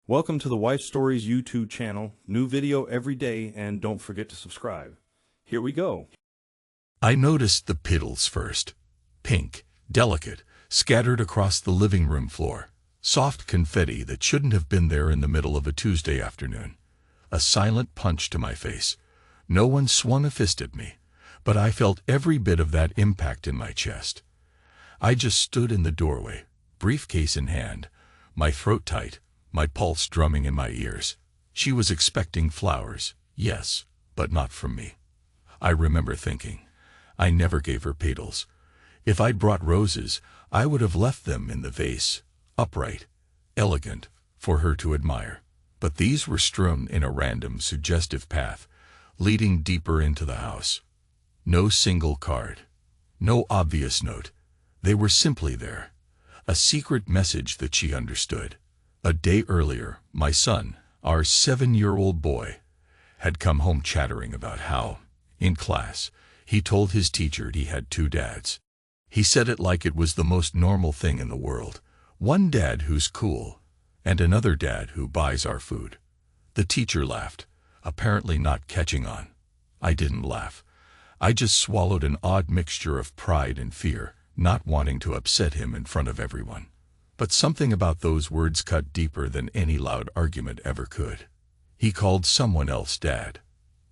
Welcome to the Wife Stories YouTube channel. New video every day, and don't forget to subscribe. Here we go. I noticed the petals first. Pink, delicate, scattered across the living room floor. Soft confetti that shouldn't have been there in the middle of a Tuesday afternoon. A silent punch to my face. No one swung a fist at me, but I felt every bit of that impact in my chest. I just stood in the doorway, briefcase in hand, my throat tight, my pulse drumming in my ears. She was expecting flowers, yes, but not from me. I remember thinking, I never gave her petals. If I'd brought roses, I would have left them in the vase, upright, elegant, for her to admire. But these were strewn in a random, suggestive path, leading deeper into the house. No single card, no obvious note. They were simply there, a secret message that she understood. A day earlier, my son, our 7-year-old boy, had come home chattering about how, in class, he told his teacher he had 2 dads. He said it like it was the most normal thing in the world. One dad who's cool, and another dad who buys our food. The teacher laughed, apparently not catching on. I didn't laugh. I just swallowed an odd mixture of pride and fear, not wanting to upset him in front of everyone. But something about those words cut deeper than any loud argument ever could. He called someone else dad.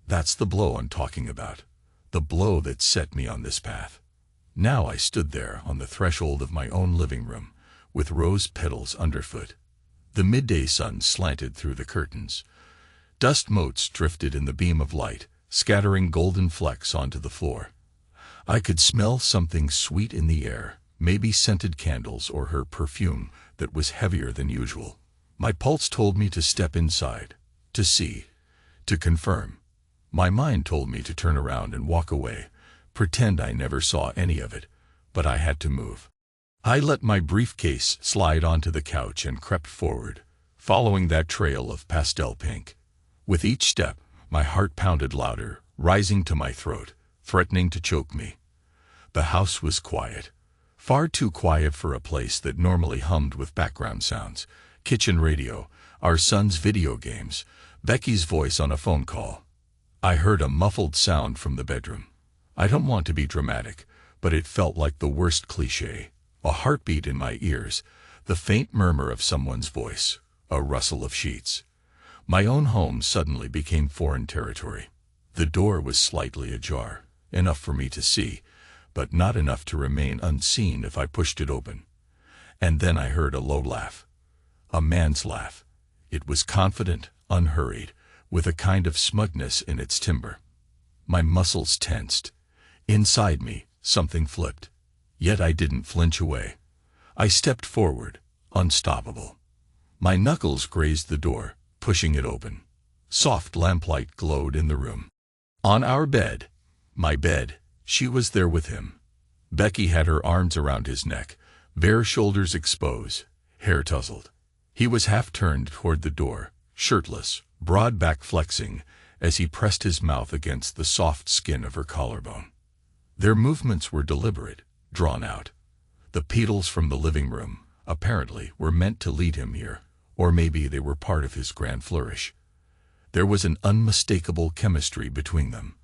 That's the blow I'm talking about. The blow that set me on this path. Now I stood there on the threshold of my own living room, with rose petals underfoot. The midday sun slanted through the curtains. Dust motes drifted in the beam of light, scattering golden flecks onto the floor. I could smell something sweet in the air, maybe scented candles or her perfume that was heavier than usual. My pulse told me to step inside, to see, to confirm. My mind told me to turn around and walk away, pretend I never saw any of it, but I had to move. I let my briefcase slide onto the couch and crept forward, following that trail of pastel pink. With each step, my heart pounded louder, rising to my throat, threatening to choke me. The house was quiet. Far too quiet for a place that normally hummed with background sounds. Kitchen radio, our son's video games, Becky's voice on a phone call. I heard a muffled sound from the bedroom. I don't want to be dramatic, but it felt like the worst cliché. A heartbeat in my ears, the faint murmur of someone's voice, a rustle of sheets. My own home suddenly became foreign territory. The door was slightly ajar, enough for me to see, but not enough to remain unseen if I pushed it open. And then I heard a low laugh. A man's laugh. It was confident, unhurried, with a kind of smugness in its timbre. My muscles tensed. Inside me, something flipped. Yet I didn't flinch away. I stepped forward, unstoppable. My knuckles grazed the door, pushing it open. Soft lamplight glowed in the room. On our bed, my bed, she was there with him. Becky had her arms around his neck, bare shoulders exposed, hair tousled. He was half turned toward the door, shirtless, broad back flexing, as he pressed his mouth against the soft skin of her collarbone. Their movements were deliberate, drawn out. The petals from the living room, apparently, were meant to lead him here, or maybe they were part of his grand flourish. There was an unmistakable chemistry between them.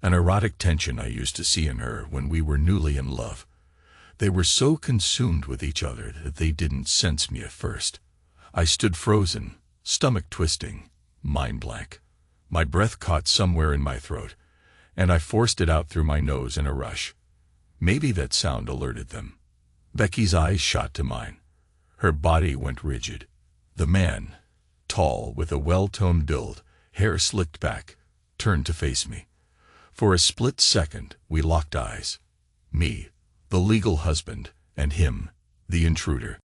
An erotic tension I used to see in her when we were newly in love. They were so consumed with each other that they didn't sense me at first. I stood frozen, stomach twisting, mind blank. My breath caught somewhere in my throat, and I forced it out through my nose in a rush. Maybe that sound alerted them. Becky's eyes shot to mine. Her body went rigid. The man, tall, with a well-toned build, hair slicked back, turned to face me. For a split second, we locked eyes. Me, the legal husband, and him, the intruder.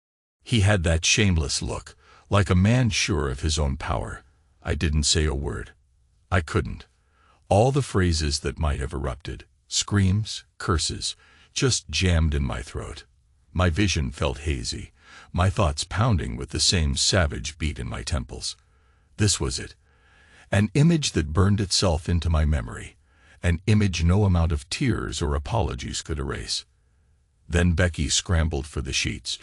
He had that shameless look, like a man sure of his own power. I didn't say a word. I couldn't. All the phrases that might have erupted, screams, curses, just jammed in my throat. My vision felt hazy, my thoughts pounding with the same savage beat in my temples. This was it. An image that burned itself into my memory. An image no amount of tears or apologies could erase. Then Becky scrambled for the sheets,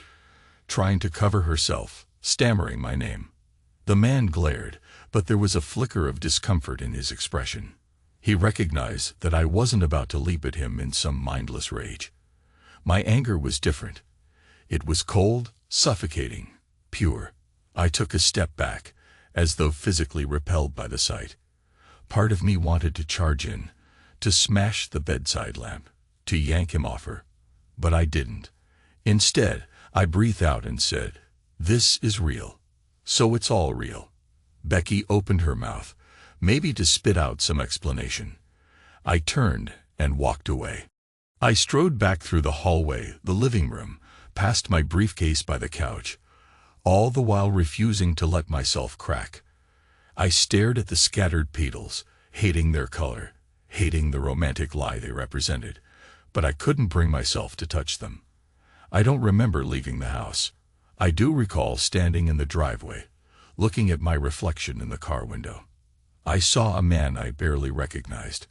trying to cover herself, stammering my name. The man glared, but there was a flicker of discomfort in his expression. He recognized that I wasn't about to leap at him in some mindless rage. My anger was different. It was cold, suffocating, pure. I took a step back, as though physically repelled by the sight. Part of me wanted to charge in, to smash the bedside lamp, to yank him off her. But I didn't. Instead, I breathed out and said, "This is real. So it's all real." Becky opened her mouth, maybe to spit out some explanation. I turned and walked away. I strode back through the hallway, the living room, past my briefcase by the couch, all the while refusing to let myself crack. I stared at the scattered petals, hating their color, hating the romantic lie they represented, but I couldn't bring myself to touch them. I don't remember leaving the house. I do recall standing in the driveway, looking at my reflection in the car window. I saw a man I barely recognized.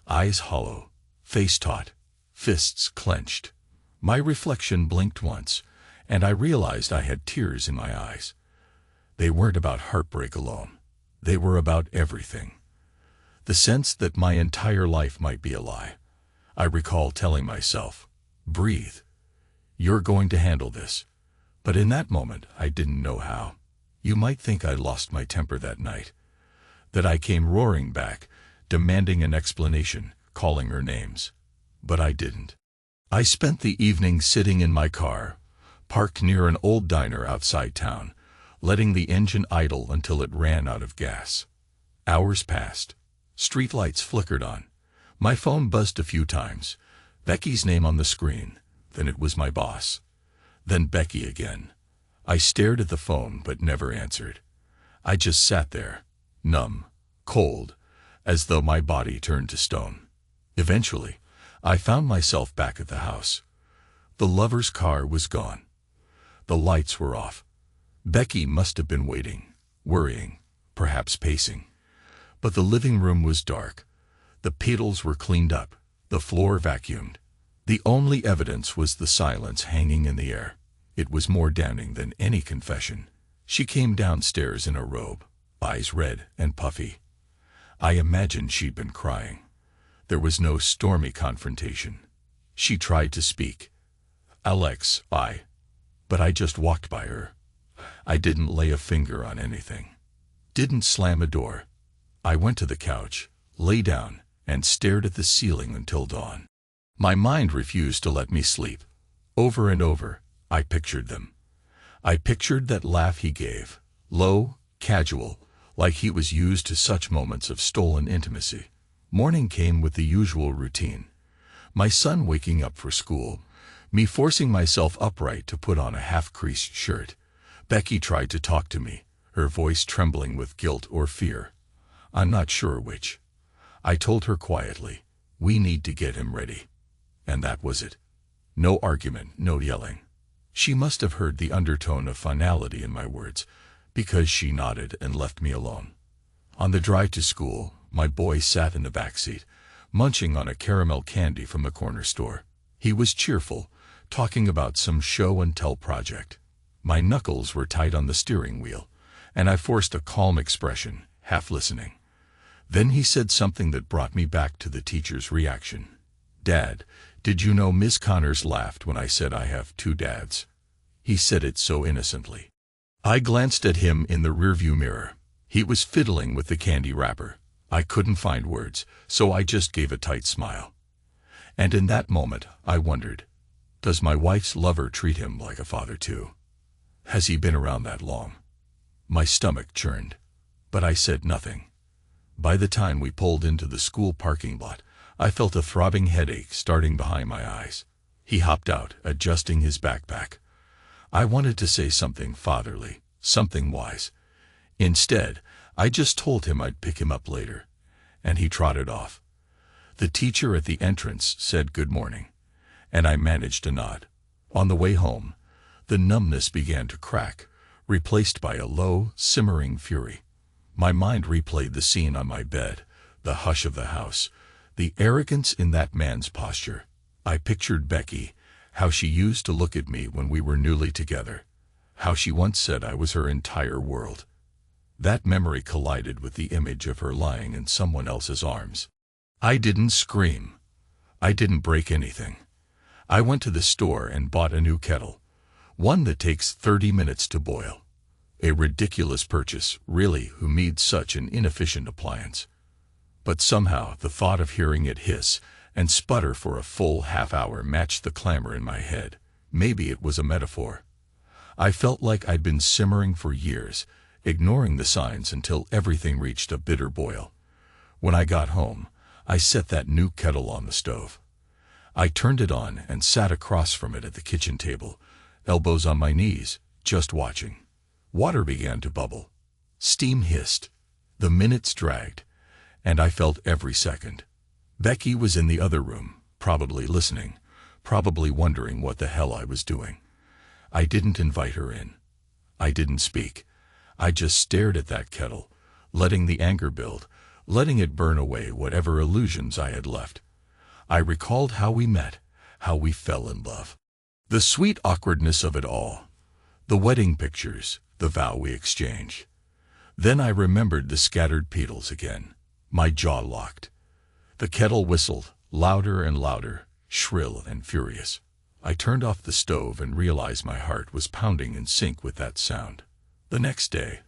Eyes hollow, face taut, fists clenched. My reflection blinked once, and I realized I had tears in my eyes. They weren't about heartbreak alone. They were about everything. The sense that my entire life might be a lie. I recall telling myself, "Breathe. You're going to handle this." But in that moment, I didn't know how. You might think I lost my temper that night, that I came roaring back, demanding an explanation, calling her names. But I didn't. I spent the evening sitting in my car, parked near an old diner outside town, letting the engine idle until it ran out of gas. Hours passed. Streetlights flickered on. My phone buzzed a few times. Becky's name on the screen. Then it was my boss. Then Becky again. I stared at the phone but never answered. I just sat there, numb, cold, as though my body turned to stone. Eventually, I found myself back at the house. The lover's car was gone. The lights were off. Becky must have been waiting, worrying, perhaps pacing. But the living room was dark. The petals were cleaned up, the floor vacuumed. The only evidence was the silence hanging in the air. It was more damning than any confession. She came downstairs in a robe, eyes red and puffy. I imagined she'd been crying. There was no stormy confrontation. She tried to speak. "Alex, But I just walked by her. I didn't lay a finger on anything. Didn't slam a door. I went to the couch, lay down, and stared at the ceiling until dawn. My mind refused to let me sleep. Over and over, I pictured them. I pictured that laugh he gave, low, casual, like he was used to such moments of stolen intimacy. Morning came with the usual routine. My son waking up for school, me forcing myself upright to put on a half-creased shirt. Becky tried to talk to me, her voice trembling with guilt or fear. I'm not sure which. I told her quietly, "We need to get him ready." And that was it. No argument, no yelling. She must have heard the undertone of finality in my words, because she nodded and left me alone. On the drive to school, my boy sat in the back seat, munching on a caramel candy from the corner store. He was cheerful, talking about some show-and-tell project. My knuckles were tight on the steering wheel, and I forced a calm expression, half listening. Then he said something that brought me back to the teacher's reaction. "Dad, did you know Miss Connors laughed when I said I have two dads?" He said it so innocently. I glanced at him in the rearview mirror. He was fiddling with the candy wrapper. I couldn't find words, so I just gave a tight smile. And in that moment, I wondered, does my wife's lover treat him like a father too? Has he been around that long? My stomach churned, but I said nothing. By the time we pulled into the school parking lot, I felt a throbbing headache starting behind my eyes. He hopped out, adjusting his backpack. I wanted to say something fatherly, something wise. Instead, I just told him I'd pick him up later, and he trotted off. The teacher at the entrance said good morning, and I managed to nod. On the way home, the numbness began to crack, replaced by a low, simmering fury. My mind replayed the scene on my bed, the hush of the house, the arrogance in that man's posture. I pictured Becky, how she used to look at me when we were newly together, how she once said I was her entire world. That memory collided with the image of her lying in someone else's arms. I didn't scream. I didn't break anything. I went to the store and bought a new kettle, one that takes 30 minutes to boil. A ridiculous purchase, really, who needs such an inefficient appliance? But somehow the thought of hearing it hiss and sputter for a full half-hour matched the clamor in my head. Maybe it was a metaphor. I felt like I'd been simmering for years, ignoring the signs until everything reached a bitter boil. When I got home, I set that new kettle on the stove. I turned it on and sat across from it at the kitchen table, elbows on my knees, just watching. Water began to bubble. Steam hissed. The minutes dragged, and I felt every second. Becky was in the other room, probably listening, probably wondering what the hell I was doing. I didn't invite her in. I didn't speak. I just stared at that kettle, letting the anger build, letting it burn away whatever illusions I had left. I recalled how we met, how we fell in love. The sweet awkwardness of it all. The wedding pictures, the vow we exchanged. Then I remembered the scattered petals again. My jaw locked. The kettle whistled, louder and louder, shrill and furious. I turned off the stove and realized my heart was pounding in sync with that sound. The next day,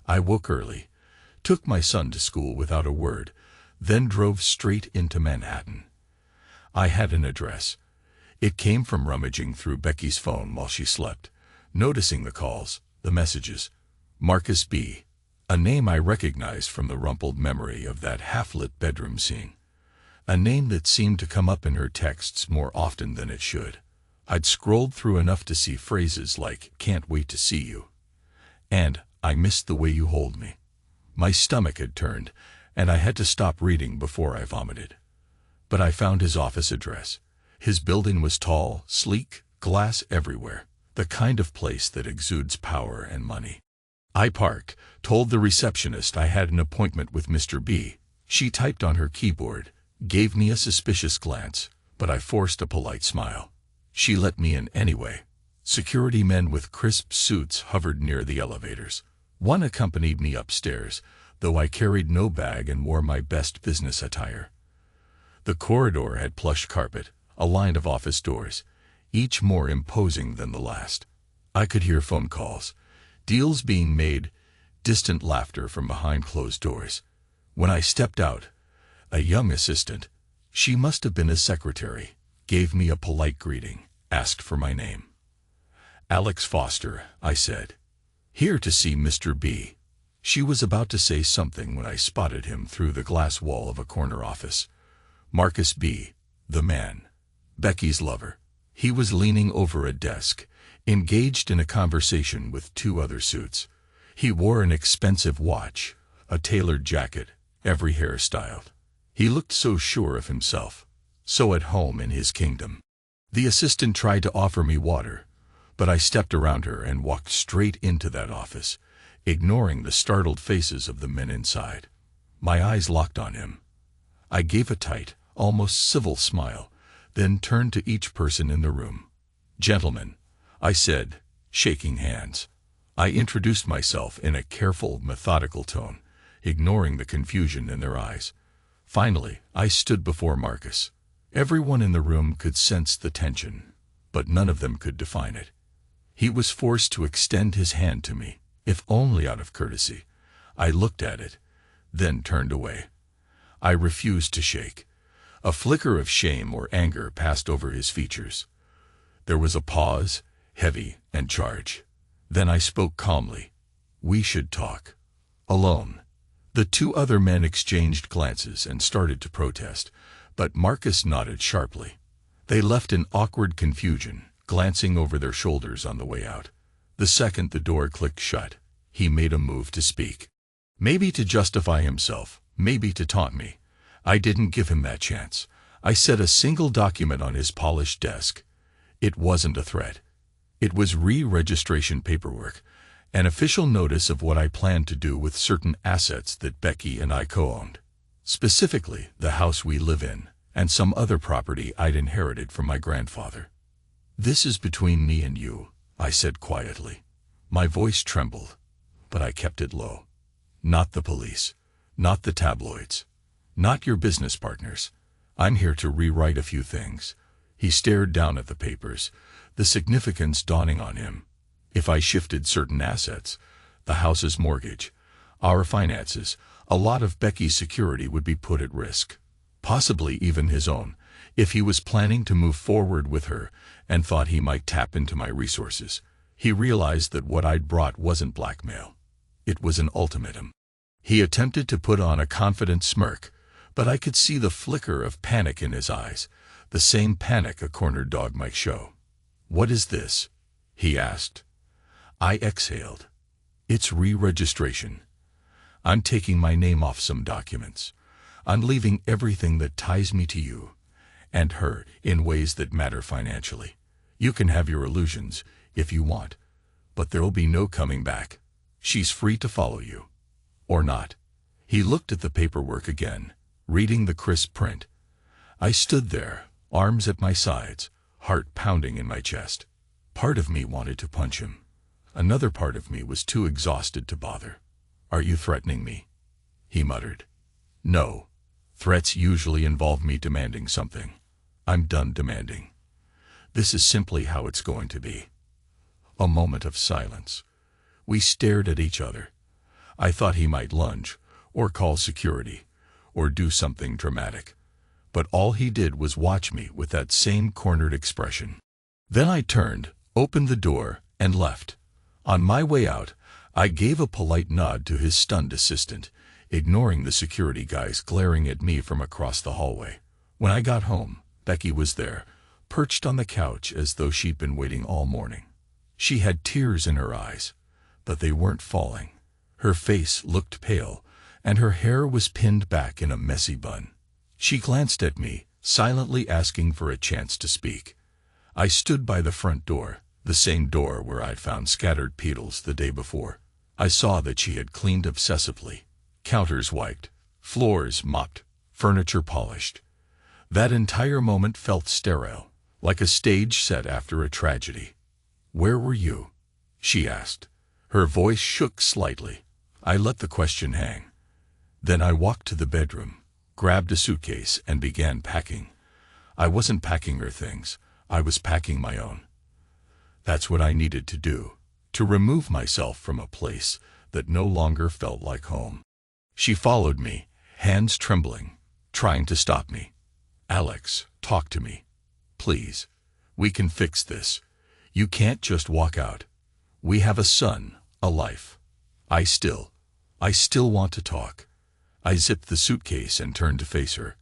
I woke early, took my son to school without a word, then drove straight into Manhattan. I had an address. It came from rummaging through Becky's phone while she slept, noticing the calls, the messages. Marcus B., a name I recognized from the rumpled memory of that half-lit bedroom scene. A name that seemed to come up in her texts more often than it should. I'd scrolled through enough to see phrases like, "Can't wait to see you," and "I missed the way you hold me." My stomach had turned, and I had to stop reading before I vomited. But I found his office address. His building was tall, sleek, glass everywhere, the kind of place that exudes power and money. I parked, told the receptionist I had an appointment with Mr. B. She typed on her keyboard, gave me a suspicious glance, but I forced a polite smile. She let me in anyway. Security men with crisp suits hovered near the elevators. One accompanied me upstairs, though I carried no bag and wore my best business attire. The corridor had plush carpet, a line of office doors, each more imposing than the last. I could hear phone calls, deals being made, distant laughter from behind closed doors. When I stepped out, a young assistant, she must have been a secretary, gave me a polite greeting, asked for my name. "Alex Foster," I said. "Here to see Mr. B." She was about to say something when I spotted him through the glass wall of a corner office. Marcus B., the man, Becky's lover. He was leaning over a desk, engaged in a conversation with two other suits. He wore an expensive watch, a tailored jacket, every hair styled. He looked so sure of himself, so at home in his kingdom. The assistant tried to offer me water, but I stepped around her and walked straight into that office, ignoring the startled faces of the men inside. My eyes locked on him. I gave a tight, almost civil smile, then turned to each person in the room. "Gentlemen," I said, shaking hands. I introduced myself in a careful, methodical tone, ignoring the confusion in their eyes. Finally, I stood before Marcus. Everyone in the room could sense the tension, but none of them could define it. He was forced to extend his hand to me, if only out of courtesy. I looked at it, then turned away. I refused to shake. A flicker of shame or anger passed over his features. There was a pause, heavy and charged. Then I spoke calmly. "We should talk. Alone." The two other men exchanged glances and started to protest, but Marcus nodded sharply. They left in awkward confusion, glancing over their shoulders on the way out. The second the door clicked shut, he made a move to speak. Maybe to justify himself, maybe to taunt me. I didn't give him that chance. I set a single document on his polished desk. It wasn't a threat. It was re-registration paperwork, an official notice of what I planned to do with certain assets that Becky and I co-owned. Specifically, the house we live in, and some other property I'd inherited from my grandfather. "This is between me and you," I said quietly. My voice trembled, but I kept it low. Not the police. Not the tabloids. Not your business partners. I'm here to rewrite a few things. He stared down at the papers, the significance dawning on him. If I shifted certain assets, the house's mortgage, our finances, a lot of Becky's security would be put at risk. Possibly even his own, if he was planning to move forward with her and thought he might tap into my resources. He realized that what I'd brought wasn't blackmail. It was an ultimatum. He attempted to put on a confident smirk, but I could see the flicker of panic in his eyes, the same panic a cornered dog might show. "What is this?" he asked. I exhaled. "It's re-registration. I'm taking my name off some documents. I'm leaving everything that ties me to you and her in ways that matter financially. You can have your illusions if you want, but there'll be no coming back. She's free to follow you. Or not." He looked at the paperwork again, reading the crisp print. I stood there, arms at my sides, heart pounding in my chest. Part of me wanted to punch him. Another part of me was too exhausted to bother. "Are you threatening me?" he muttered. "No. Threats usually involve me demanding something. I'm done demanding. This is simply how it's going to be." A moment of silence. We stared at each other. I thought he might lunge, or call security, or do something dramatic. But all he did was watch me with that same cornered expression. Then I turned, opened the door, and left. On my way out, I gave a polite nod to his stunned assistant, ignoring the security guys glaring at me from across the hallway. When I got home, Becky was there, perched on the couch as though she'd been waiting all morning. She had tears in her eyes, but they weren't falling. Her face looked pale, and her hair was pinned back in a messy bun. She glanced at me, silently asking for a chance to speak. I stood by the front door, the same door where I'd found scattered petals the day before. I saw that she had cleaned obsessively, counters wiped, floors mopped, furniture polished. That entire moment felt sterile, like a stage set after a tragedy. "Where were you?" she asked. Her voice shook slightly. I let the question hang. Then I walked to the bedroom, grabbed a suitcase, and began packing. I wasn't packing her things. I was packing my own. That's what I needed to do, to remove myself from a place that no longer felt like home. She followed me, hands trembling, trying to stop me. "Alex, talk to me. Please. We can fix this. You can't just walk out. We have a son, a life." I still want to talk. I zipped the suitcase and turned to face her.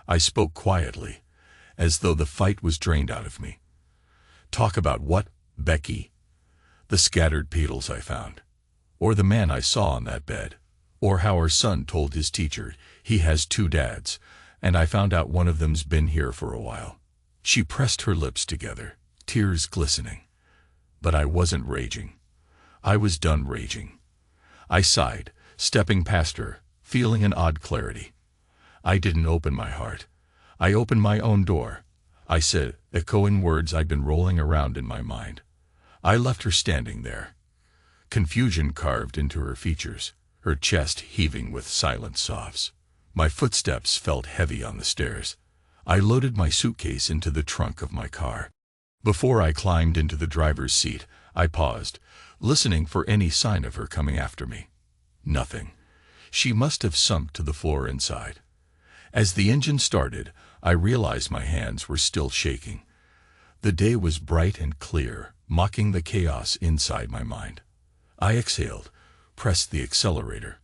I spoke quietly, as though the fight was drained out of me. "Talk about what, Becky?" "The scattered petals I found. Or the man I saw on that bed. Or how our son told his teacher he has 2 dads, and I found out one of them's been here for a while." She pressed her lips together, tears glistening. But I wasn't raging. I was done raging. I sighed, stepping past her, feeling an odd clarity. I didn't open my heart. I opened my own door. I said, echoing words I'd been rolling around in my mind. I left her standing there. Confusion carved into her features, her chest heaving with silent sobs. My footsteps felt heavy on the stairs. I loaded my suitcase into the trunk of my car. Before I climbed into the driver's seat, I paused, listening for any sign of her coming after me. Nothing. She must have sunk to the floor inside. As the engine started, I realized my hands were still shaking. The day was bright and clear, mocking the chaos inside my mind. I exhaled, pressed the accelerator,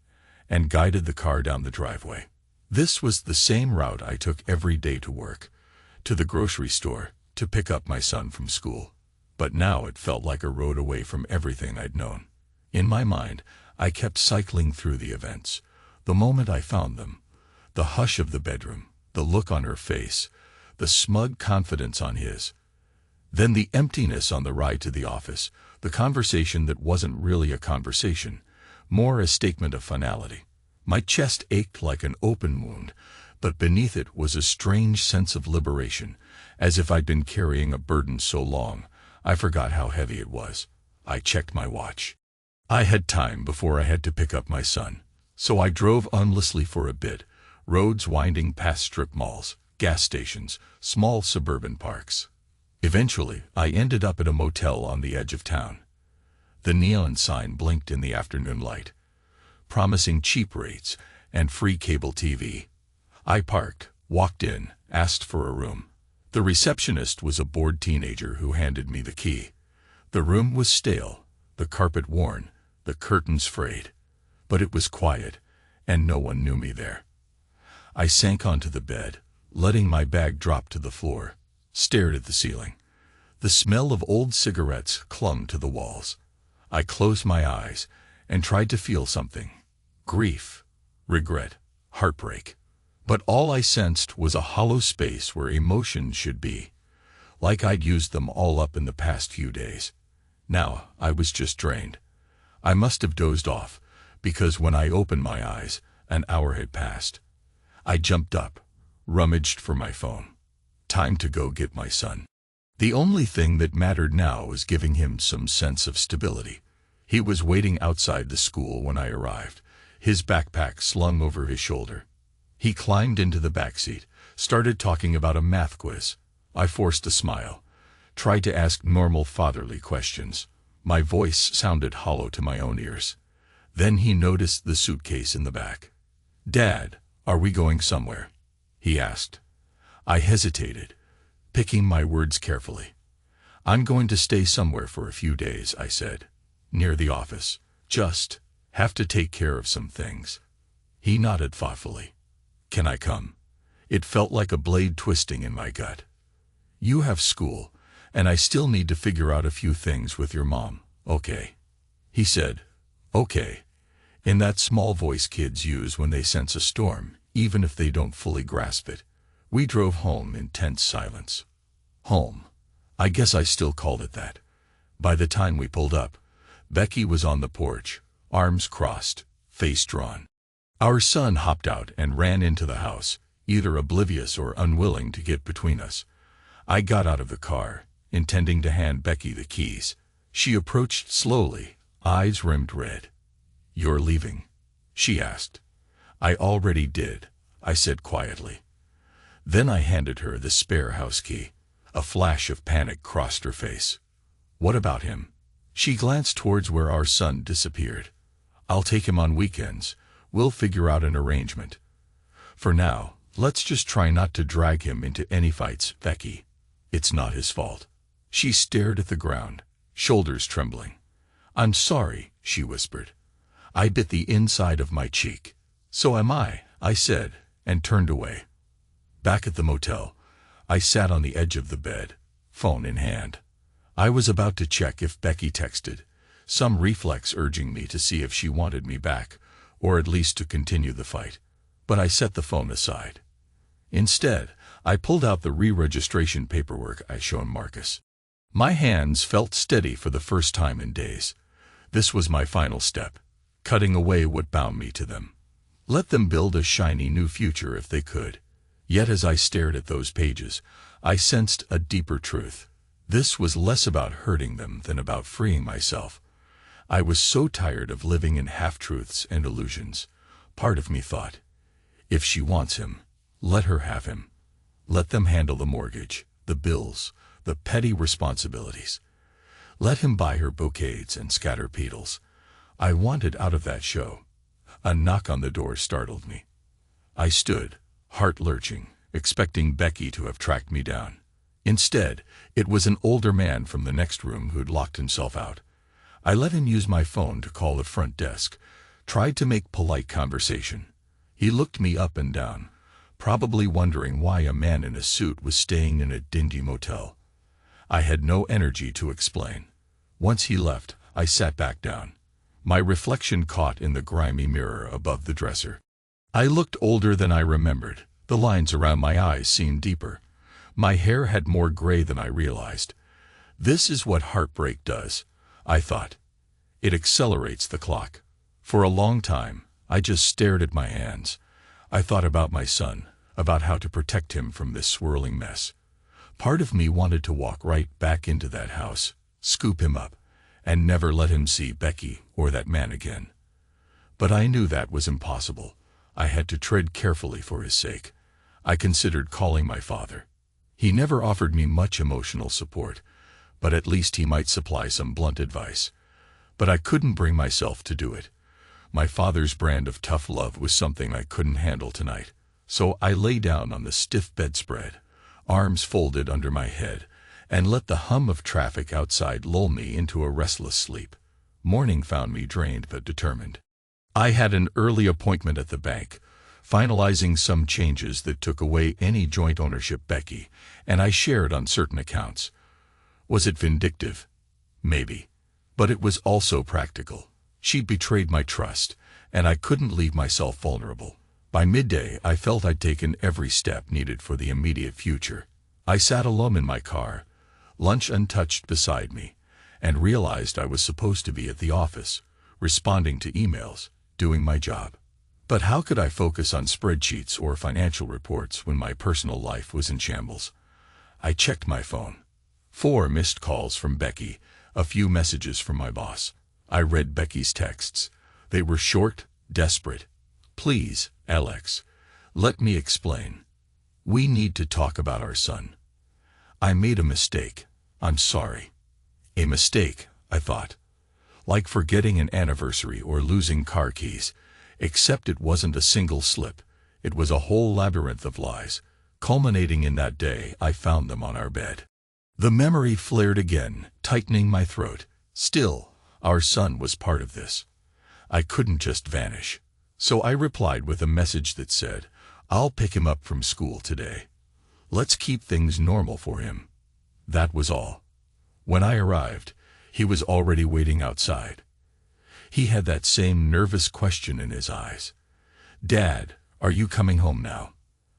and guided the car down the driveway. This was the same route I took every day to work, to the grocery store, to pick up my son from school. But now it felt like a road away from everything I'd known. In my mind, I kept cycling through the events. The moment I found them, the hush of the bedroom, the look on her face, the smug confidence on his. Then the emptiness on the ride to the office, the conversation that wasn't really a conversation, more a statement of finality. My chest ached like an open wound, but beneath it was a strange sense of liberation, as if I'd been carrying a burden so long, I forgot how heavy it was. I checked my watch. I had time before I had to pick up my son. So I drove aimlessly for a bit, roads winding past strip malls, gas stations, small suburban parks. Eventually, I ended up at a motel on the edge of town. The neon sign blinked in the afternoon light, promising cheap rates and free cable TV. I parked, walked in, asked for a room. The receptionist was a bored teenager who handed me the key. The room was stale, the carpet worn, the curtains frayed. But it was quiet, and no one knew me there. I sank onto the bed, letting my bag drop to the floor, stared at the ceiling. The smell of old cigarettes clung to the walls. I closed my eyes and tried to feel something. Grief, regret, heartbreak. But all I sensed was a hollow space where emotions should be, like I'd used them all up in the past few days. Now I was just drained. I must have dozed off, because when I opened my eyes, an hour had passed. I jumped up, rummaged for my phone. Time to go get my son. The only thing that mattered now was giving him some sense of stability. He was waiting outside the school when I arrived, his backpack slung over his shoulder. He climbed into the backseat, started talking about a math quiz. I forced a smile, tried to ask normal fatherly questions. My voice sounded hollow to my own ears. Then he noticed the suitcase in the back. "Dad, are we going somewhere?" he asked. I hesitated, picking my words carefully. "I'm going to stay somewhere for a few days," I said. "Near the office. Just have to take care of some things." He nodded thoughtfully. "Can I come?" It felt like a blade twisting in my gut. "You have school, and I still need to figure out a few things with your mom, okay?" He said, "Okay," in that small voice kids use when they sense a storm, even if they don't fully grasp it. We drove home in tense silence. Home. I guess I still called it that. By the time we pulled up, Becky was on the porch, arms crossed, face drawn. Our son hopped out and ran into the house, either oblivious or unwilling to get between us. I got out of the car, intending to hand Becky the keys. She approached slowly, eyes rimmed red. "You're leaving?" she asked. "I already did," I said quietly. Then I handed her the spare house key. A flash of panic crossed her face. "What about him?" She glanced towards where our son disappeared. "I'll take him on weekends. We'll figure out an arrangement. For now, let's just try not to drag him into any fights, Becky. It's not his fault." She stared at the ground, shoulders trembling. "I'm sorry," she whispered. I bit the inside of my cheek. "So am I said, and turned away. Back at the motel, I sat on the edge of the bed, phone in hand. I was about to check if Becky texted, some reflex urging me to see if she wanted me back, or at least to continue the fight. But I set the phone aside. Instead, I pulled out the re-registration paperwork I shown Marcus. My hands felt steady for the first time in days. This was my final step, cutting away what bound me to them. Let them build a shiny new future if they could. Yet as I stared at those pages, I sensed a deeper truth. This was less about hurting them than about freeing myself. I was so tired of living in half-truths and illusions. Part of me thought, if she wants him, let her have him. Let them handle the mortgage, the bills, the petty responsibilities. Let him buy her bouquets and scatter petals. I wanted out of that show. A knock on the door startled me. I stood, heart lurching, expecting Becky to have tracked me down. Instead, it was an older man from the next room who'd locked himself out. I let him use my phone to call the front desk, tried to make polite conversation. He looked me up and down, probably wondering why a man in a suit was staying in a dingy motel. I had no energy to explain. Once he left, I sat back down, my reflection caught in the grimy mirror above the dresser. I looked older than I remembered. The lines around my eyes seemed deeper. My hair had more gray than I realized. This is what heartbreak does, I thought. It accelerates the clock. For a long time, I just stared at my hands. I thought about my son, about how to protect him from this swirling mess. Part of me wanted to walk right back into that house, scoop him up, and never let him see Becky or that man again. But I knew that was impossible. I had to tread carefully for his sake. I considered calling my father. He never offered me much emotional support, but at least he might supply some blunt advice. But I couldn't bring myself to do it. My father's brand of tough love was something I couldn't handle tonight. So I lay down on the stiff bedspread, arms folded under my head, and let the hum of traffic outside lull me into a restless sleep. Morning found me drained but determined. I had an early appointment at the bank, finalizing some changes that took away any joint ownership Becky and I shared on certain accounts. Was it vindictive? Maybe. But it was also practical. She'd betrayed my trust, and I couldn't leave myself vulnerable. By midday, I felt I'd taken every step needed for the immediate future. I sat alone in my car, lunch untouched beside me, and realized I was supposed to be at the office, responding to emails, doing my job. But how could I focus on spreadsheets or financial reports when my personal life was in shambles? I checked my phone. 4 missed calls from Becky, a few messages from my boss. I read Becky's texts. They were short, desperate. Please, Alex, let me explain. We need to talk about our son. I made a mistake. I'm sorry. A mistake, I thought. Like forgetting an anniversary or losing car keys. Except it wasn't a single slip. It was a whole labyrinth of lies, culminating in that day I found them on our bed. The memory flared again, tightening my throat. Still, our son was part of this. I couldn't just vanish. So I replied with a message that said, I'll pick him up from school today. Let's keep things normal for him. That was all. When I arrived, he was already waiting outside. He had that same nervous question in his eyes. Dad, are you coming home now?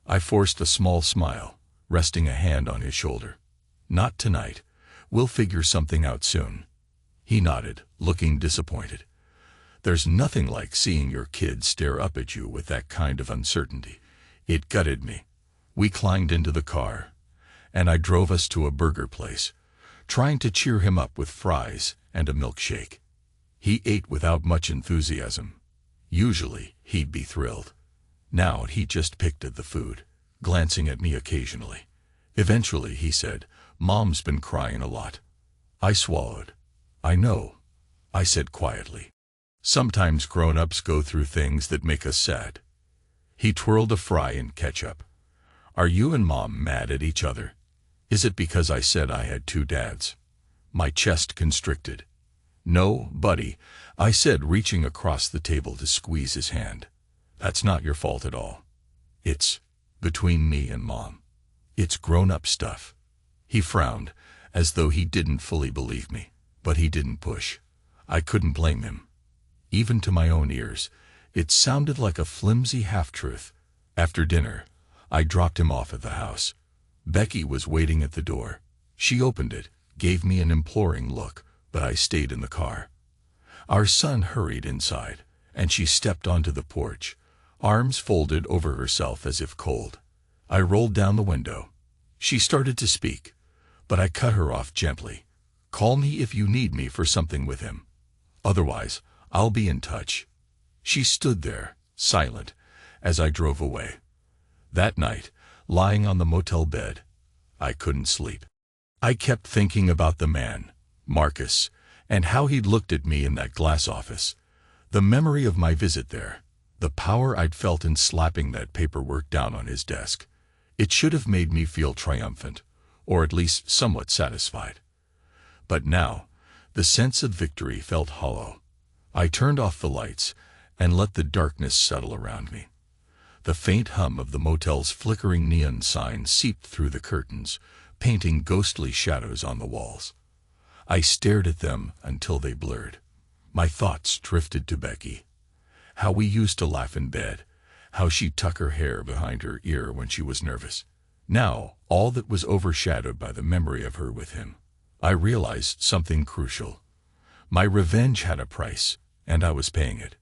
I forced a small smile, resting a hand on his shoulder. Not tonight. We'll figure something out soon. He nodded, looking disappointed. There's nothing like seeing your kid stare up at you with that kind of uncertainty. It gutted me. We climbed into the car, and I drove us to a burger place, trying to cheer him up with fries and a milkshake. He ate without much enthusiasm. Usually, he'd be thrilled. Now he just picked at the food, glancing at me occasionally. Eventually, he said, Mom's been crying a lot. I swallowed. I know, I said quietly. Sometimes grown-ups go through things that make us sad. He twirled a fry in ketchup. Are you and Mom mad at each other? Is it because I said I had 2 dads? My chest constricted. No, buddy, I said, reaching across the table to squeeze his hand. That's not your fault at all. It's between me and Mom. It's grown-up stuff. He frowned, as though he didn't fully believe me, but he didn't push. I couldn't blame him. Even to my own ears, it sounded like a flimsy half-truth. After dinner, I dropped him off at the house. Becky was waiting at the door. She opened it, gave me an imploring look, but I stayed in the car. Our son hurried inside, and she stepped onto the porch, arms folded over herself as if cold. I rolled down the window. She started to speak, but I cut her off gently. Call me if you need me for something with him. Otherwise, I'll be in touch. She stood there, silent, as I drove away. That night, lying on the motel bed, I couldn't sleep. I kept thinking about the man, Marcus, and how he'd looked at me in that glass office. The memory of my visit there, the power I'd felt in slapping that paperwork down on his desk. It should have made me feel triumphant, or at least somewhat satisfied. But now, the sense of victory felt hollow. I turned off the lights and let the darkness settle around me. The faint hum of the motel's flickering neon sign seeped through the curtains, painting ghostly shadows on the walls. I stared at them until they blurred. My thoughts drifted to Becky. How we used to laugh in bed, how she'd tuck her hair behind her ear when she was nervous. Now, all that was overshadowed by the memory of her with him. I realized something crucial. My revenge had a price, and I was paying it.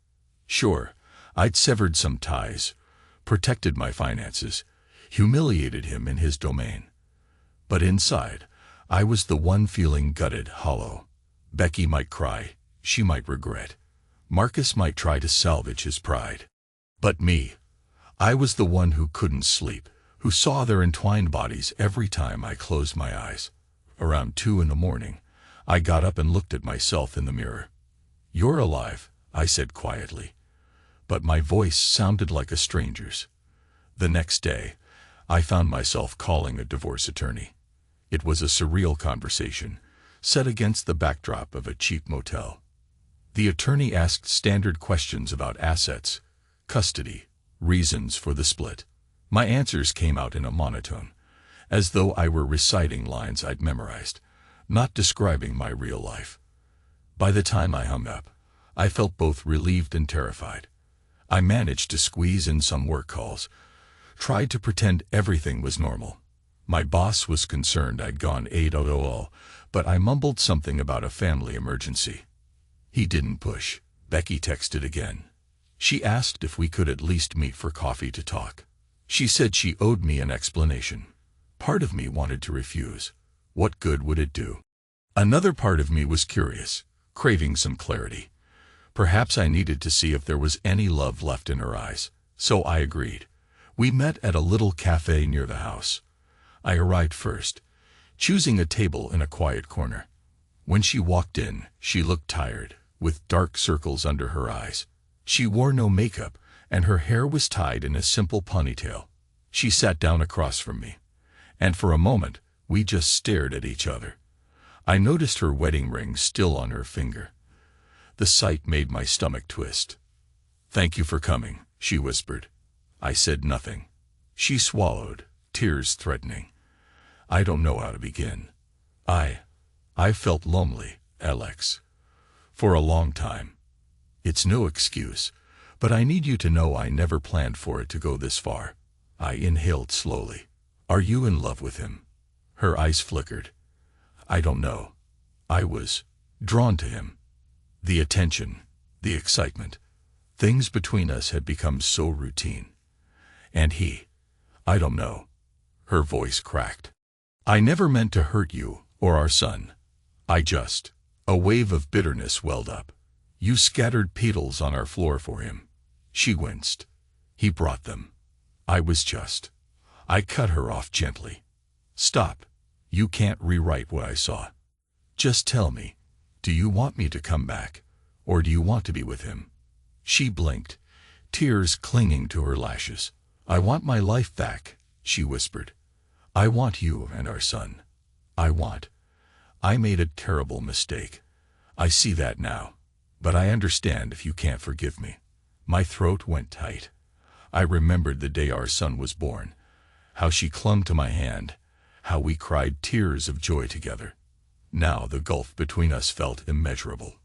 Sure, I'd severed some ties, protected my finances, humiliated him in his domain. But inside, I was the one feeling gutted, hollow. Becky might cry, she might regret. Marcus might try to salvage his pride. But me, I was the one who couldn't sleep, who saw their entwined bodies every time I closed my eyes. Around 2 in the morning, I got up and looked at myself in the mirror. "You're alive," I said quietly, but my voice sounded like a stranger's. The next day, I found myself calling a divorce attorney. It was a surreal conversation, set against the backdrop of a cheap motel. The attorney asked standard questions about assets, custody, reasons for the split. My answers came out in a monotone, as though I were reciting lines I'd memorized, not describing my real life. By the time I hung up, I felt both relieved and terrified. I managed to squeeze in some work calls, tried to pretend everything was normal. My boss was concerned I'd gone AWOL, but I mumbled something about a family emergency. He didn't push. Becky texted again. She asked if we could at least meet for coffee to talk. She said she owed me an explanation. Part of me wanted to refuse. What good would it do? Another part of me was curious, craving some clarity. Perhaps I needed to see if there was any love left in her eyes, so I agreed. We met at a little cafe near the house. I arrived first, choosing a table in a quiet corner. When she walked in, she looked tired, with dark circles under her eyes. She wore no makeup, and her hair was tied in a simple ponytail. She sat down across from me, and for a moment, we just stared at each other. I noticed her wedding ring still on her finger. The sight made my stomach twist. "Thank you for coming," she whispered. I said nothing. She swallowed, tears threatening. I don't know how to begin. I felt lonely, Alex. For a long time. It's no excuse, but I need you to know I never planned for it to go this far. I inhaled slowly. "Are you in love with him?" Her eyes flickered. "I don't know. I was drawn to him. The attention, the excitement. Things between us had become so routine. And I don't know." Her voice cracked. "I never meant to hurt you or our son. A wave of bitterness welled up. You scattered petals on our floor for him." She winced. "He brought them. I cut her off gently. "Stop. You can't rewrite what I saw. Just tell me, do you want me to come back, or do you want to be with him?" She blinked, tears clinging to her lashes. "I want my life back," she whispered. "I want you and our son. I made a terrible mistake. I see that now, but I understand if you can't forgive me." My throat went tight. I remembered the day our son was born, how she clung to my hand, how we cried tears of joy together. Now the gulf between us felt immeasurable.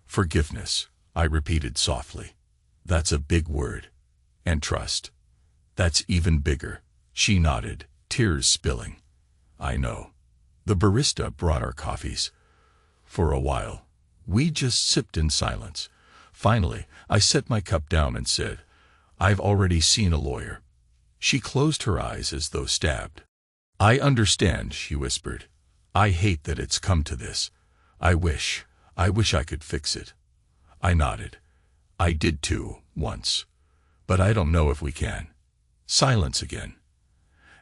"Forgiveness," I repeated softly. "That's a big word. And trust. That's even bigger." She nodded, tears spilling. "I know." The barista brought our coffees. For a while, we just sipped in silence. Finally, I set my cup down and said, "I've already seen a lawyer." She closed her eyes as though stabbed. "I understand," she whispered. "I hate that it's come to this. I wish I could fix it." I nodded. "I did too, once. But I don't know if we can." Silence again.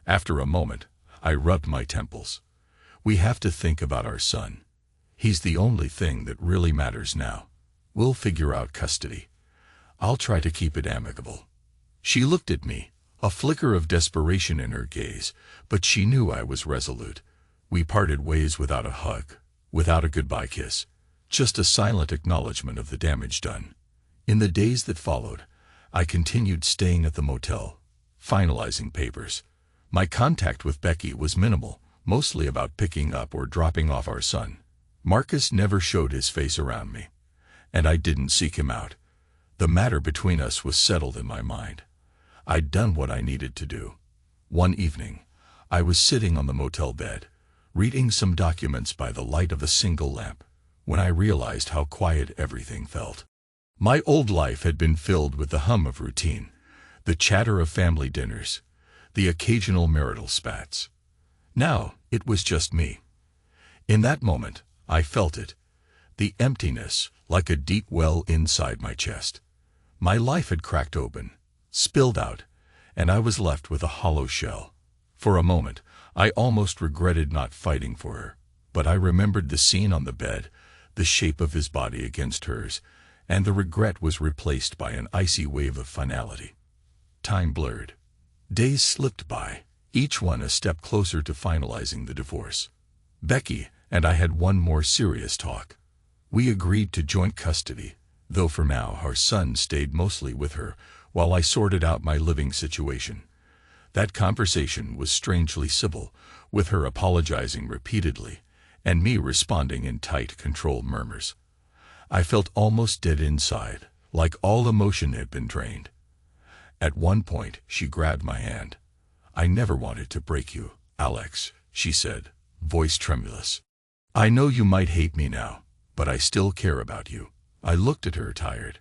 After a moment, I rubbed my temples. "We have to think about our son. He's the only thing that really matters now. We'll figure out custody. I'll try to keep it amicable." She looked at me, a flicker of desperation in her gaze, but she knew I was resolute. We parted ways without a hug, without a goodbye kiss, just a silent acknowledgement of the damage done. In the days that followed, I continued staying at the motel, finalizing papers. My contact with Becky was minimal, mostly about picking up or dropping off our son. Marcus never showed his face around me, and I didn't seek him out. The matter between us was settled in my mind. I'd done what I needed to do. One evening, I was sitting on the motel bed, reading some documents by the light of a single lamp, when I realized how quiet everything felt. My old life had been filled with the hum of routine, the chatter of family dinners, the occasional marital spats. Now, it was just me. In that moment, I felt it, the emptiness, like a deep well inside my chest. My life had cracked open, spilled out, and I was left with a hollow shell. For a moment, I almost regretted not fighting for her, but I remembered the scene on the bed, the shape of his body against hers, and the regret was replaced by an icy wave of finality. Time blurred. Days slipped by, each one a step closer to finalizing the divorce. Becky and I had one more serious talk. We agreed to joint custody, though for now our son stayed mostly with her while I sorted out my living situation. That conversation was strangely civil, with her apologizing repeatedly, and me responding in tight, controlled murmurs. I felt almost dead inside, like all emotion had been drained. At one point, she grabbed my hand. "I never wanted to break you, Alex," she said, voice tremulous. "I know you might hate me now, but I still care about you." I looked at her, tired.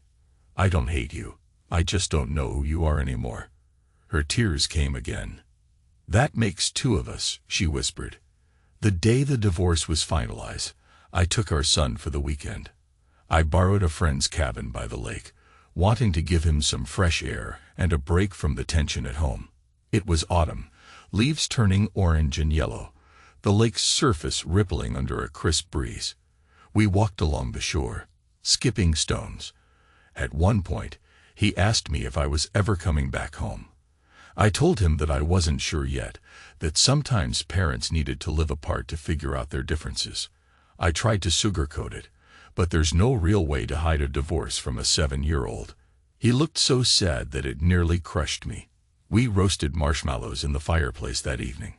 "I don't hate you. I just don't know who you are anymore." Her tears came again. "That makes two of us," she whispered. The day the divorce was finalized, I took our son for the weekend. I borrowed a friend's cabin by the lake, wanting to give him some fresh air and a break from the tension at home. It was autumn, leaves turning orange and yellow, the lake's surface rippling under a crisp breeze. We walked along the shore, skipping stones. At one point, he asked me if I was ever coming back home. I told him that I wasn't sure yet, that sometimes parents needed to live apart to figure out their differences. I tried to sugarcoat it, but there's no real way to hide a divorce from a 7-year-old. He looked so sad that it nearly crushed me. We roasted marshmallows in the fireplace that evening.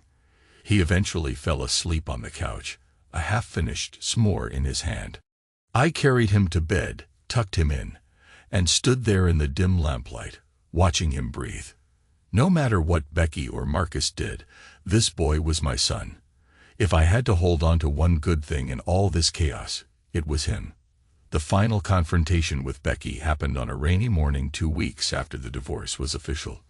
He eventually fell asleep on the couch, a half-finished s'more in his hand. I carried him to bed, tucked him in, and stood there in the dim lamplight, watching him breathe. No matter what Becky or Marcus did, this boy was my son. If I had to hold on to one good thing in all this chaos, it was him. The final confrontation with Becky happened on a rainy morning 2 weeks after the divorce was official.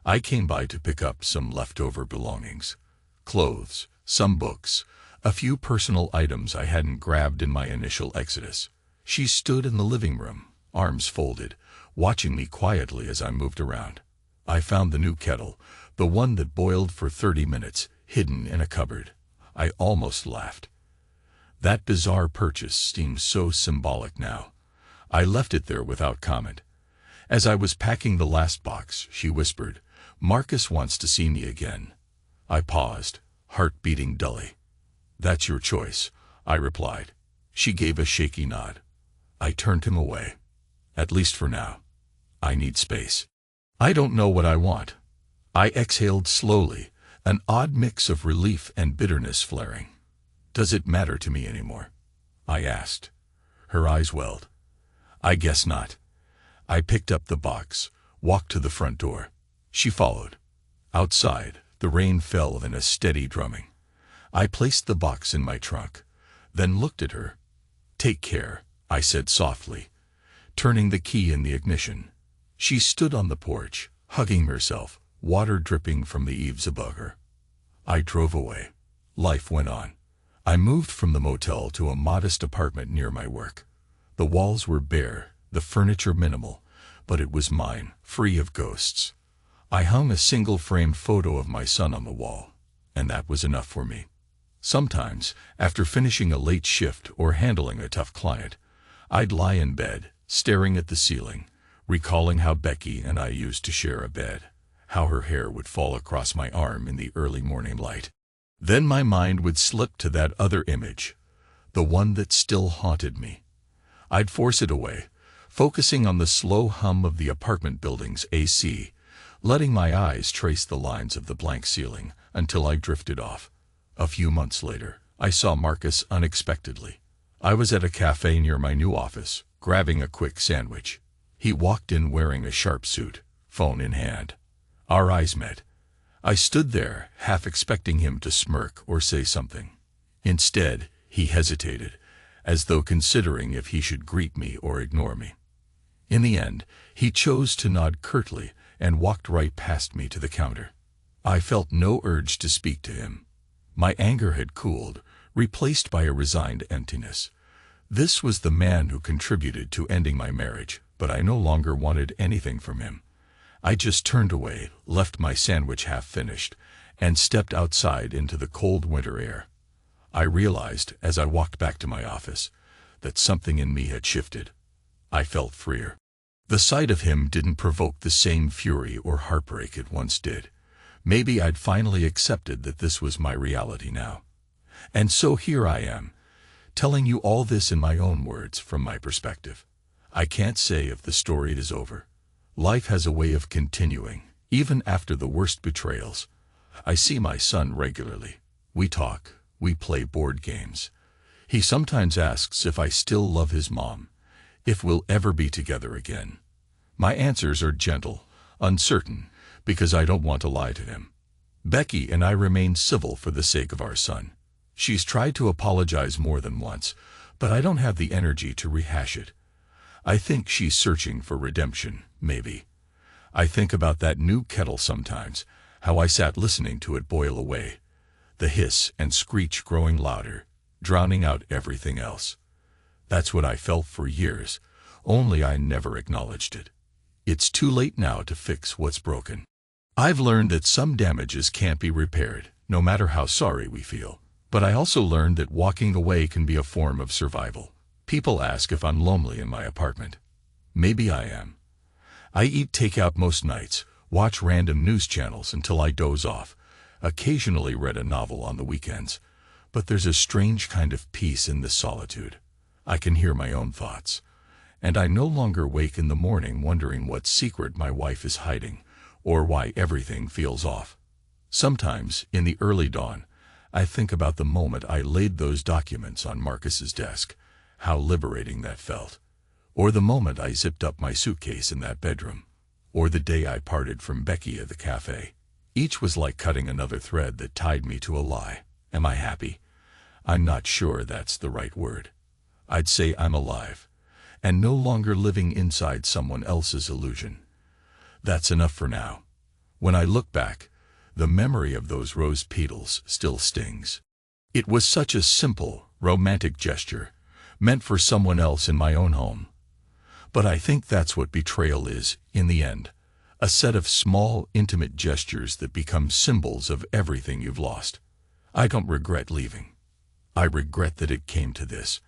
I came by to pick up some leftover belongings. Clothes, some books, a few personal items I hadn't grabbed in my initial exodus. She stood in the living room, arms folded, watching me quietly as I moved around. I found the new kettle, the one that boiled for 30 minutes, hidden in a cupboard. I almost laughed. That bizarre purchase seemed so symbolic now. I left it there without comment. As I was packing the last box, she whispered, "Marcus wants to see me again." I paused, heart beating dully. "That's your choice," I replied. She gave a shaky nod. I turned him away. "At least for now. I need space. I don't know what I want." I exhaled slowly, an odd mix of relief and bitterness flaring. "Does it matter to me anymore?" I asked. Her eyes welled. "I guess not." I picked up the box, walked to the front door. She followed. Outside, the rain fell in a steady drumming. I placed the box in my trunk, then looked at her. "Take care," I said softly, turning the key in the ignition. She stood on the porch, hugging herself, water dripping from the eaves above her. I drove away. Life went on. I moved from the motel to a modest apartment near my work. The walls were bare, the furniture minimal, but it was mine, free of ghosts. I hung a single-framed photo of my son on the wall, and that was enough for me. Sometimes, after finishing a late shift or handling a tough client, I'd lie in bed, staring at the ceiling, recalling how Becky and I used to share a bed, how her hair would fall across my arm in the early morning light. Then my mind would slip to that other image, the one that still haunted me. I'd force it away, focusing on the slow hum of the apartment building's AC, letting my eyes trace the lines of the blank ceiling until I drifted off. A few months later, I saw Marcus unexpectedly. I was at a cafe near my new office, grabbing a quick sandwich. He walked in wearing a sharp suit, phone in hand. Our eyes met. I stood there, half expecting him to smirk or say something. Instead, he hesitated, as though considering if he should greet me or ignore me. In the end, he chose to nod curtly and walked right past me to the counter. I felt no urge to speak to him. My anger had cooled, replaced by a resigned emptiness. This was the man who contributed to ending my marriage, but I no longer wanted anything from him. I just turned away, left my sandwich half finished, and stepped outside into the cold winter air. I realized, as I walked back to my office, that something in me had shifted. I felt freer. The sight of him didn't provoke the same fury or heartbreak it once did. Maybe I'd finally accepted that this was my reality now. And so here I am, telling you all this in my own words from my perspective. I can't say if the story is over. Life has a way of continuing, even after the worst betrayals. I see my son regularly. We talk, we play board games. He sometimes asks if I still love his mom, if we'll ever be together again. My answers are gentle, uncertain, because I don't want to lie to him. Becky and I remain civil for the sake of our son. She's tried to apologize more than once, but I don't have the energy to rehash it. I think she's searching for redemption, maybe. I think about that new kettle sometimes, how I sat listening to it boil away, the hiss and screech growing louder, drowning out everything else. That's what I felt for years, only I never acknowledged it. It's too late now to fix what's broken. I've learned that some damages can't be repaired, no matter how sorry we feel. But I also learned that walking away can be a form of survival. People ask if I'm lonely in my apartment. Maybe I am. I eat takeout most nights, watch random news channels until I doze off, occasionally read a novel on the weekends. But there's a strange kind of peace in this solitude. I can hear my own thoughts. And I no longer wake in the morning wondering what secret my wife is hiding, or why everything feels off. Sometimes, in the early dawn, I think about the moment I laid those documents on Marcus's desk, how liberating that felt. Or the moment I zipped up my suitcase in that bedroom. Or the day I parted from Becky at the cafe. Each was like cutting another thread that tied me to a lie. Am I happy? I'm not sure that's the right word. I'd say I'm alive, and no longer living inside someone else's illusion. That's enough for now. When I look back, the memory of those rose petals still stings. It was such a simple, romantic gesture, meant for someone else in my own home. But I think that's what betrayal is, in the end. A set of small, intimate gestures that become symbols of everything you've lost. I don't regret leaving. I regret that it came to this.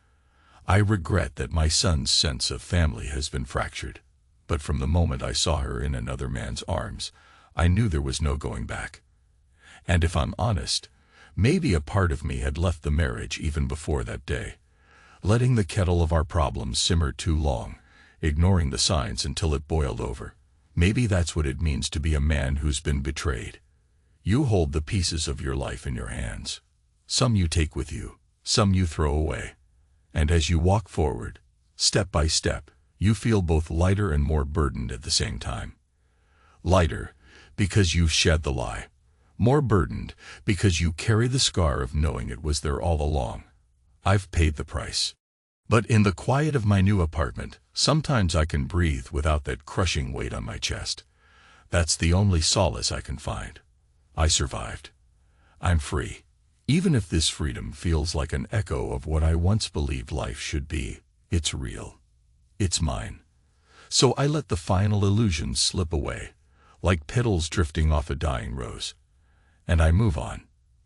I regret that my son's sense of family has been fractured. But from the moment I saw her in another man's arms, I knew there was no going back. And if I'm honest, maybe a part of me had left the marriage even before that day, letting the kettle of our problems simmer too long, ignoring the signs until it boiled over. Maybe that's what it means to be a man who's been betrayed. You hold the pieces of your life in your hands. Some you take with you, some you throw away. And as you walk forward, step by step, you feel both lighter and more burdened at the same time. Lighter, because you've shed the lie. More burdened, because you carry the scar of knowing it was there all along. I've paid the price. But in the quiet of my new apartment, sometimes I can breathe without that crushing weight on my chest. That's the only solace I can find. I survived. I'm free. Even if this freedom feels like an echo of what I once believed life should be, it's real. It's mine. So I let the final illusions slip away, like petals drifting off a dying rose. And I move on.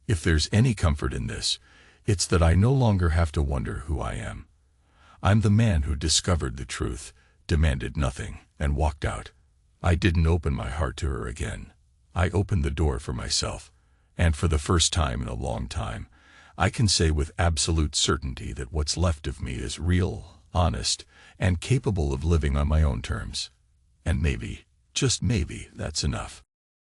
If there's any comfort in this, it's that I no longer have to wonder who I am. I'm the man who discovered the truth, demanded nothing, and walked out. I didn't open my heart to her again. I opened the door for myself. And for the first time in a long time, I can say with absolute certainty that what's left of me is real, honest, and capable of living on my own terms. And maybe, just maybe, that's enough.